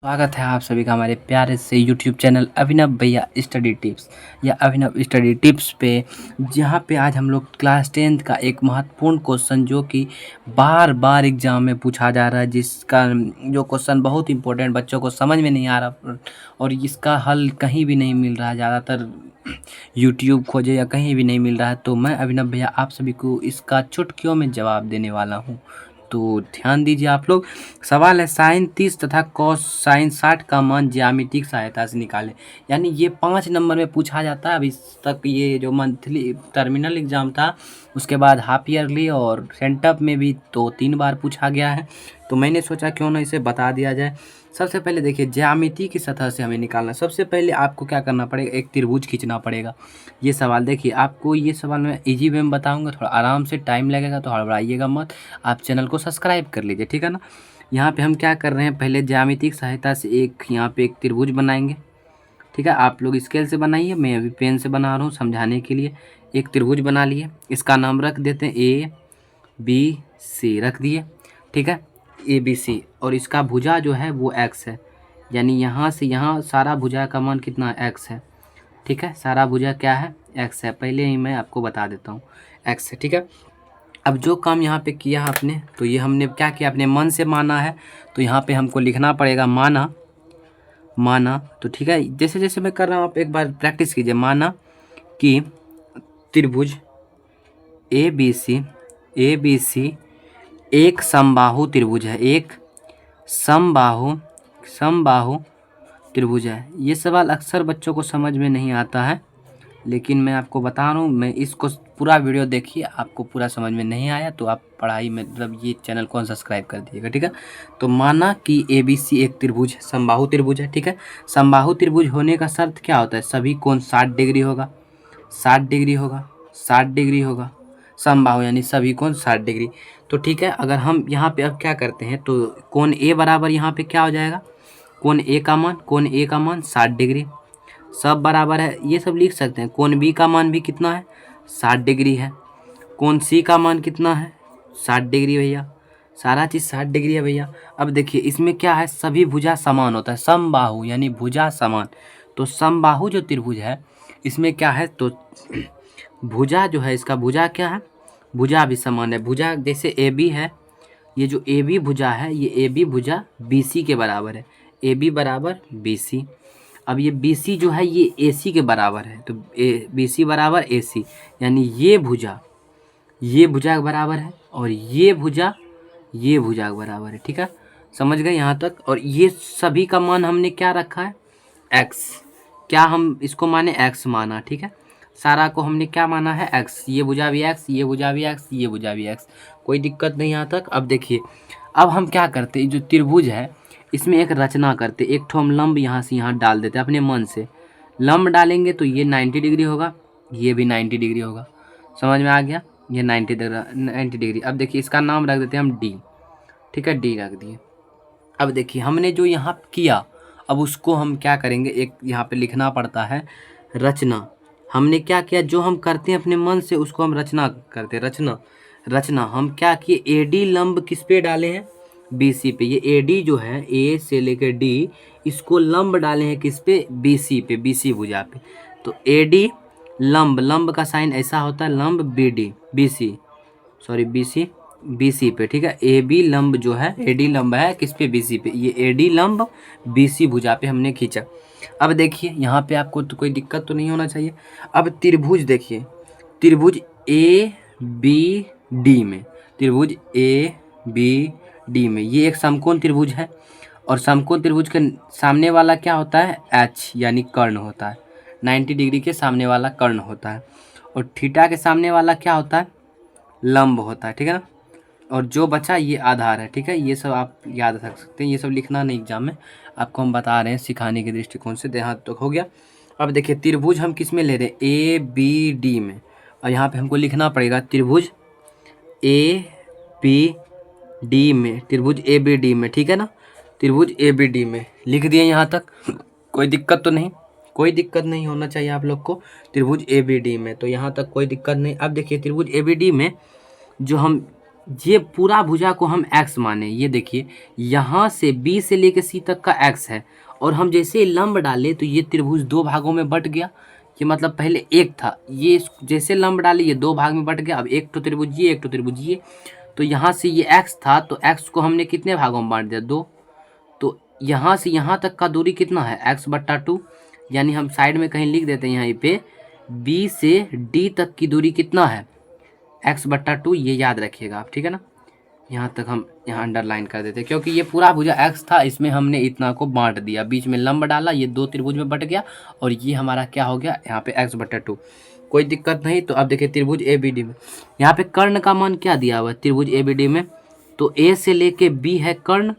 स्वागत है आप सभी का हमारे प्यारे से YouTube चैनल अभिनव भैया स्टडी टिप्स या अभिनव स्टडी टिप्स पे, जहाँ पे आज हम लोग क्लास 10th का एक महत्वपूर्ण क्वेश्चन जो कि बार बार एग्जाम में पूछा जा रहा है, जिसका जो क्वेश्चन बहुत इंपॉर्टेंट बच्चों को समझ में नहीं आ रहा और इसका हल कहीं भी नहीं मिल रहा है। ज़्यादातर YouTube खोजे या कहीं भी नहीं मिल रहा है, तो मैं अभिनव भैया आप सभी को इसका चुटकियों में जवाब देने वाला हूँ। तो ध्यान दीजिए आप लोग। सवाल है साइन 30 तथा कॉस साइन 60 का मान ज्यामितिक सहायता से निकालें। यानी ये 5 नंबर में पूछा जाता है। अभी तक ये जो मंथली टर्मिनल एग्जाम था, उसके बाद हाफ ईयरली और सेंटअप में भी 2-3 बार पूछा गया है, तो मैंने सोचा क्यों ना इसे बता दिया जाए। सबसे पहले देखिए, ज्यामिति की सतह से हमें निकालना। सबसे पहले आपको क्या करना पड़ेगा, एक त्रिभुज खींचना पड़ेगा। ये सवाल देखिए, आपको ये सवाल मैं इजी वे में बताऊंगा, थोड़ा आराम से, टाइम लगेगा तो हड़बड़ाइएगा मत। आप चैनल को सब्सक्राइब कर लीजिए, ठीक है ना। यहाँ पे हम क्या कर रहे हैं, पहले ज्यामितिक सहायता से यहाँ पे एक त्रिभुज बनाएंगे, ठीक है। आप लोग स्केल से बनाइए, मैं अभी पेन से बना रहा हूँ समझाने के लिए। एक त्रिभुज बना लिए, इसका नाम रख देते हैं ABC, रख दिए, ठीक है, ABC। और इसका भुजा जो है वो x है, यानी यहाँ से यहाँ सारा भुजा का मान कितना x है, ठीक है। सारा भुजा क्या है, x है। पहले ही मैं आपको बता देता हूँ, x है, ठीक है। अब जो काम यहाँ पे किया आपने, तो ये हमने क्या किया, अपने मन से माना है, तो यहाँ पे हमको लिखना पड़ेगा माना। तो ठीक है, जैसे जैसे मैं कर रहा हूँ आप एक बार प्रैक्टिस कीजिए। माना कि त्रिभुज ABC एक समबाहु त्रिभुज है, एक समबाहु त्रिभुज है। ये सवाल अक्सर बच्चों को समझ में नहीं आता है, लेकिन मैं आपको बता रहा हूँ, मैं इसको पूरा वीडियो देखिए। आपको पूरा समझ में नहीं आया तो आप पढ़ाई में मतलब ये चैनल को सब्सक्राइब कर दीजिएगा, ठीक है। तो माना कि ABC एक त्रिभुज है, समबाहु त्रिभुज है, ठीक है। समबाहु त्रिभुज होने का शर्त क्या होता है, सभी कोण 60 डिग्री होगा, 60 डिग्री होगा, 60 डिग्री होगा। समबाहु यानी सभी कोण 60 डिग्री। तो ठीक है, अगर हम यहाँ पे अब क्या करते हैं, तो कोण A बराबर यहाँ पे क्या हो जाएगा, कोण A का मान 60 डिग्री, सब बराबर है। ये सब लिख सकते हैं। कोण B का मान भी कितना है, 60 डिग्री है। कोण C का मान कितना है, 60 डिग्री भैया, सारा चीज़ 60 डिग्री है भैया। अब देखिए इसमें क्या है, सभी भुजा समान होता है, समबाहु यानी भुजा समान। तो समबाहु जो त्रिभुज है, इसमें क्या है, तो भुजा जो है, इसका भुजा क्या है, भुजा भी समान है। भुजा जैसे AB है, ये जो AB भुजा है, ये AB भुजा BC के बराबर है, AB बराबर BC। अब ये BC जो है ये AC के बराबर है, तो BC बराबर AC, यानी ये भुजा के बराबर है और ये भुजा के बराबर है, ठीक है। समझ गए यहाँ तक। और ये सभी का मान हमने क्या रखा है, x। क्या हम इसको माने, x माना, ठीक है। सारा को हमने क्या माना है, x। ये भुजा भी x, ये भुजा भी x, ये भुजा भी x, कोई दिक्कत नहीं यहाँ तक। अब देखिए, अब हम क्या करते हैं, जो त्रिभुज है इसमें एक रचना करते, एक ठो हम लंब यहाँ से यहाँ डाल देते अपने मन से। लंब डालेंगे तो ये 90 डिग्री होगा, ये भी 90 डिग्री होगा। समझ में आ गया, ये 90 डिग्री। अब देखिए इसका नाम रख देते हैं हम D, ठीक है, D रख दिए। अब देखिए हमने जो यहाँ किया, अब उसको हम क्या करेंगे, एक यहाँ पे लिखना पड़ता है रचना। हमने क्या किया, जो हम करते हैं अपने मन से उसको हम रचना करते हैं। रचना हम क्या किए, AD लंब किस पे डाले हैं, BC पे। ये AD जो है, A से लेकर D, इसको लंब डाले हैं किस पे, BC पे, BC भुजा पे। तो AD लंब का साइन ऐसा होता है, लंब BC पे, ठीक है। AB लंब जो है, AD लंब है किस पे, BC पे। ये AD लंब BC भुजा पे हमने खींचा। अब देखिए यहाँ पे आपको तो कोई दिक्कत तो नहीं होना चाहिए। अब त्रिभुज देखिए, त्रिभुज ABD में, त्रिभुज ABD में ये एक समकोण त्रिभुज है, और समकोण त्रिभुज के सामने वाला क्या होता है, H यानी कर्ण होता है। 90 डिग्री के सामने वाला कर्ण होता है, और थीटा के सामने वाला क्या होता है, लंब होता है, ठीक है ना। और जो बचा ये आधार है, ठीक है। ये सब आप याद रख सकते हैं, ये सब लिखना नहीं एग्जाम में, आपको हम बता रहे हैं सिखाने के दृष्टिकोण से। देहां तो हो गया। अब देखिए त्रिभुज हम किस में ले रहे हैं, ABD में, और यहाँ पे हमको लिखना पड़ेगा त्रिभुज ABD में, त्रिभुज ABD में, ठीक है ना। त्रिभुज ABD में लिख दिए यहाँ तक, कोई दिक्कत तो नहीं, कोई दिक्कत नहीं होना चाहिए आप लोग को। त्रिभुज ABD में, तो यहाँ तक कोई दिक्कत नहीं। अब देखिए त्रिभुज ABD में जो हम ये पूरा भुजा को हम एक्स माने, ये देखिए यहाँ से बी से लेके सी तक का एक्स है, और हम जैसे लंब डाले तो ये त्रिभुज दो भागों में बट गया। ये मतलब पहले एक था, ये जैसे लंब डाले ये दो भाग में बट गया। अब एक तो त्रिभुज ये, एक तो त्रिभुज ये, तो यहाँ से ये एक्स था तो एक्स को हमने कितने भागों में बांट दिया, दो। तो यहाँ से यहाँ तक का दूरी कितना है, x/2, यानी हम साइड में कहीं लिख देते हैं यहाँ पे b से d तक की दूरी कितना है, x/2, ये याद रखिएगा आप, ठीक है ना। यहाँ तक हम यहाँ अंडरलाइन कर देते हैं, क्योंकि ये पूरा भुजा x था, इसमें हमने इतना को बांट दिया, बीच में लंब डाला, ये दो त्रिभुज में बट गया, और ये हमारा क्या हो गया यहाँ पे x/2। कोई दिक्कत नहीं। तो अब देखिए त्रिभुज ABD में यहाँ पे कर्ण का मान क्या दिया हुआ है त्रिभुज ABD में, तो A से लेके B है कर्ण,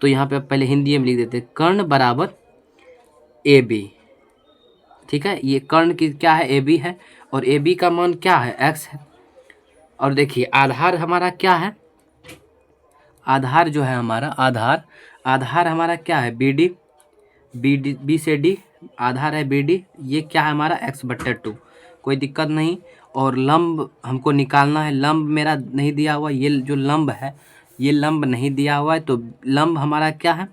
तो यहाँ पे पहले हिंदी में लिख देते हैं कर्ण बराबर AB, ठीक है। ये कर्ण की क्या है, AB है, और AB का मान क्या है, x है। और देखिए आधार हमारा क्या है, आधार जो है हमारा आधार हमारा क्या है, B से D आधार है BD, ये क्या है हमारा x/2, कोई दिक्कत नहीं। और लंब हमको निकालना है, लंब मेरा नहीं दिया हुआ, ये जो लंब है ये लंब नहीं दिया हुआ है, तो लंब हमारा क्या है,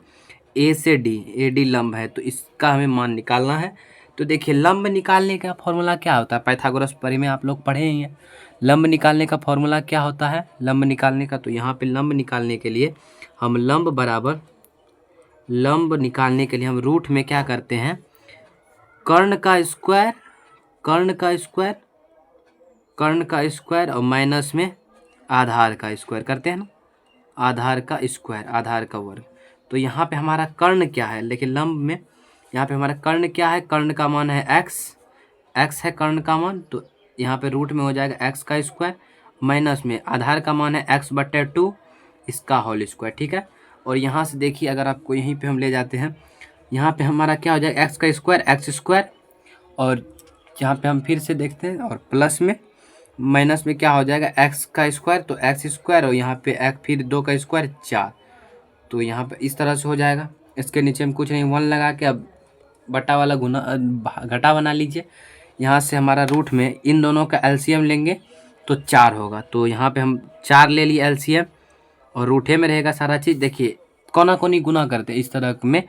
A से D, AD लंब है, तो इसका हमें मान निकालना है। तो देखिए लंब निकालने का फॉर्मूला क्या होता है, पाइथागोरस प्रमेय में आप लोग पढ़े ही हैं। लंब निकालने का फॉर्मूला क्या होता है, लंब निकालने का, तो यहाँ पे लंब निकालने के लिए हम लंब निकालने के लिए हम रूट में क्या करते हैं, कर्ण का स्क्वायर और माइनस में आधार का स्क्वायर करते हैं ना, आधार का स्क्वायर, आधार का वर्ग। तो यहाँ पे हमारा कर्ण क्या है, लेकिन लंब में यहाँ पे हमारा कर्ण क्या है, कर्ण का मान है x है कर्ण का मान, तो यहाँ पे रूट में हो जाएगा x का स्क्वायर, माइनस में आधार का मान है x/2 इसका होल स्क्वायर, ठीक है। और यहाँ से देखिए अगर आपको यहीं पे हम ले जाते हैं, यहाँ पे हमारा क्या हो जाएगा, x का स्क्वायर x², और यहाँ पे हम फिर से देखते हैं, और प्लस में माइनस में क्या हो जाएगा, x का स्क्वायर, तो x², और यहाँ पे x फिर 2 का स्क्वायर 4, तो यहाँ पे इस तरह से हो जाएगा। इसके नीचे हम कुछ नहीं 1 लगा के अब बटा वाला घटा बना लीजिए। यहाँ से हमारा रूट में इन दोनों का LCM लेंगे तो 4 होगा, तो यहाँ पे हम 4 ले लिए LCM, और रूठे में रहेगा सारा चीज़। देखिए कोना कोनी गुना करते हैं इस तरह में,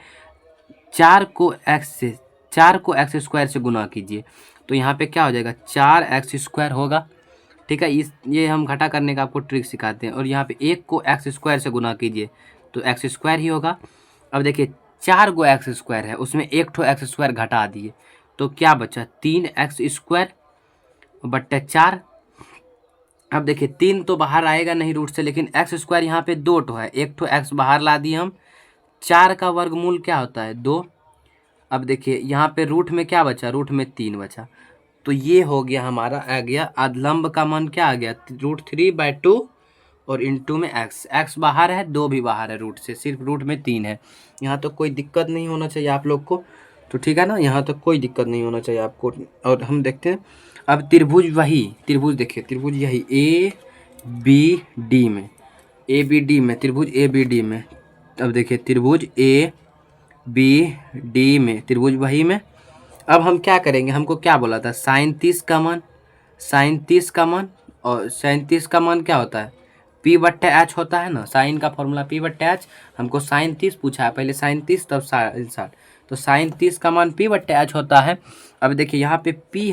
4 को x² से गुना कीजिए, तो यहाँ पे क्या हो जाएगा, 4x² होगा, ठीक है। ये हम घटा करने का आपको ट्रिक सिखाते हैं। और यहाँ पे 1 को x² से गुना कीजिए तो x² ही होगा। अब देखिए 4 गो x² है, उसमें एक ठो x² घटा दिए तो क्या बचा, 3x² बट्टे 4। अब देखिए 3 तो बाहर आएगा नहीं रूट से, लेकिन x² यहाँ पे 2 ठो है, एक ठो x बाहर ला दिए हम। 4 का वर्गमूल क्या होता है, 2। अब देखिए यहाँ पे रूट में क्या बचा, रूट में 3 बचा, तो ये हो गया हमारा आ गया अधलंब का मान क्या आ गया, √3/2 और इंटू में x बाहर है, 2 भी बाहर है रूट से, सिर्फ रूट में 3 है। यहाँ तो कोई दिक्कत नहीं होना चाहिए आप लोग को, तो ठीक है ना, यहाँ तो कोई दिक्कत नहीं होना चाहिए आपको। और हम देखते हैं अब त्रिभुज देखिए त्रिभुज यही ABD में त्रिभुज ABD में। अब देखिए त्रिभुज ABD में त्रिभुज वही में। अब हम क्या करेंगे, हमको क्या बोला था, sin 30 का मान, और sin 30 का मान क्या होता है, P/H होता है ना, साइन का फॉर्मूला P/H। हमको sin 30 पूछा है, पहले sin 30 तब 60, तो sin 30 का मान P/H होता है। अब देखिए यहाँ पे P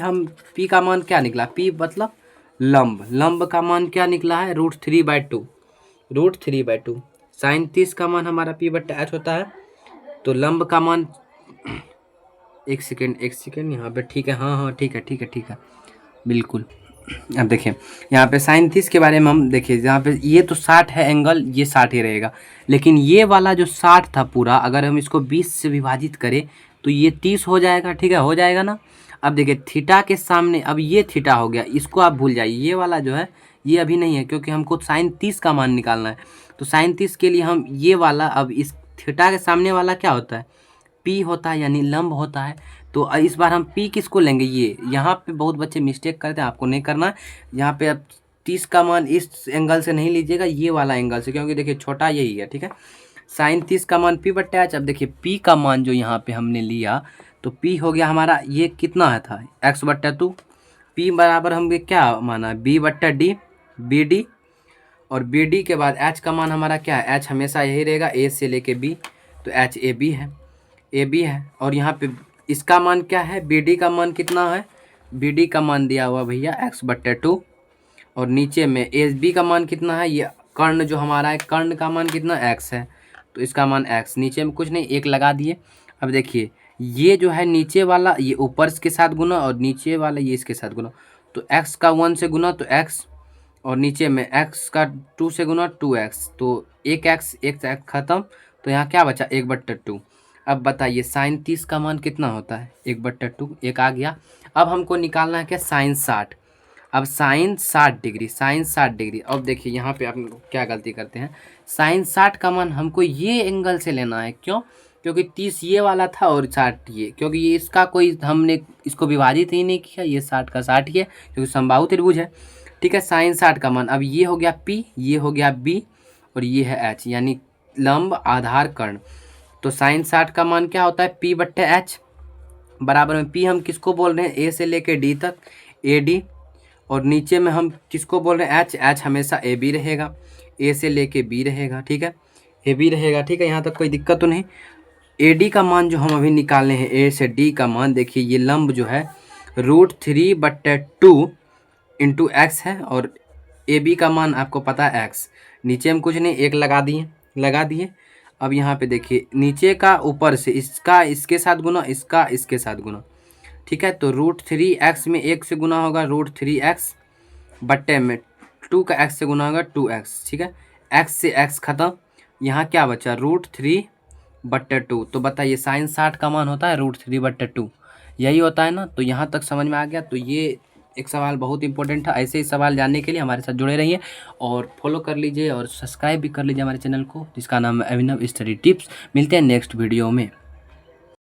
का मान क्या निकला, P मतलब लंब का मान क्या निकला है, √3/2। sin 30 का मान हमारा P/H होता है, तो लंब का मान, एक सेकेंड यहाँ पे, ठीक है, हाँ ठीक है बिल्कुल। अब देखिए यहाँ पे sin 30 के बारे में हम देखिए, यहाँ पे ये तो 60 है एंगल, ये 60 ही रहेगा, लेकिन ये वाला जो 60 था पूरा, अगर हम इसको 20 से विभाजित करें तो ये 30 हो जाएगा, ठीक है, हो जाएगा ना। अब देखिए थीटा के सामने, अब ये थीटा हो गया, इसको आप भूल जाइए, ये वाला जो है ये अभी नहीं है, क्योंकि हमको sin 30 का मान निकालना है। तो sin 30 के लिए हम ये वाला, अब इस थीटा के सामने वाला क्या होता है, P होता है, यानी लंब होता है। तो इस बार हम P किसको लेंगे, ये यहाँ पे बहुत बच्चे मिस्टेक करते हैं, आपको नहीं करना है। यहाँ पे अब 30 का मान इस एंगल से नहीं लीजिएगा, ये वाला एंगल से, क्योंकि देखिए छोटा यही है, ठीक है। sin 30 का मान P/H। अब देखिए P का मान जो यहाँ पे हमने लिया, तो P हो गया हमारा, ये कितना है था, x/2। P बराबर हमने क्या माना, B/D BD, और बी डी के बाद एच का मान हमारा क्या है, एच हमेशा यही रहेगा ए से लेके बी, तो एच ए बी है, ए बी है। और यहाँ पे इसका मान क्या है, बी डी का मान कितना है, बी डी का मान दिया हुआ भैया x/2, और नीचे में ए बी का मान कितना है, ये कर्ण जो हमारा है, कर्ण का मान कितना x है, तो इसका मान x, नीचे में कुछ नहीं, एक लगा दिए। अब देखिए ये जो है नीचे वाला ये ऊपर के साथ गुना और नीचे वाला ये इसके साथ गुना, तो x का 1 से गुना तो x, और नीचे में x का 2 से गुना 2x, तो एक x खत्म, तो यहाँ क्या बचा 1/2। अब बताइए साइन 30 का मान कितना होता है, 1/2, एक आ गया। अब हमको निकालना है क्या, साइन 60। अब साइन 60 डिग्री, साइन 60 डिग्री। अब देखिए यहाँ पे आप लोग क्या गलती करते हैं, साइन 60 का मान हमको ये एंगल से लेना है, क्यों, क्योंकि 30 ये वाला था और 60 ये, क्योंकि ये इसका कोई हमने इसको विभाजित ही नहीं किया, ये 60 का 60 ही है क्योंकि समबाहु त्रिभुज है। ठीक है, साइन 60 का मान, अब ये हो गया P, ये हो गया B, और ये है H, यानी लंब आधार कर्ण। तो साइन 60 का मान क्या होता है, P/H, बराबर में P हम किसको बोल रहे हैं, A से लेके D तक AD, और नीचे में हम किसको बोल रहे हैं, H हमेशा AB रहेगा, A से लेके B रहेगा, ठीक है, AB रहेगा, ठीक है, यहाँ तक कोई दिक्कत तो नहीं। AD का मान जो हम अभी निकालने हैं, A से D का मान, देखिए ये लंब जो है √3/2 इंटू x है, और AB का मान आपको पता है x, नीचे में कुछ नहीं, एक लगा दिए। अब यहाँ पे देखिए नीचे का ऊपर से इसका इसके साथ गुना, इसका इसके साथ गुना, ठीक है, तो √3x में 1 से गुना होगा √3x, बट्टे में 2 का x से गुना होगा 2x, ठीक है, x से x खत्म, यहाँ क्या बचा √3/2। तो बताइए साइन 60 का मान होता है √3/2, यही होता है ना। तो यहाँ तक समझ में आ गया। तो ये एक सवाल बहुत इंपॉर्टेंट था, ऐसे ही सवाल जानने के लिए हमारे साथ जुड़े रहिए और फॉलो कर लीजिए और सब्सक्राइब भी कर लीजिए हमारे चैनल को, जिसका नाम है अभिनव स्टडी टिप्स। मिलते हैं नेक्स्ट वीडियो में।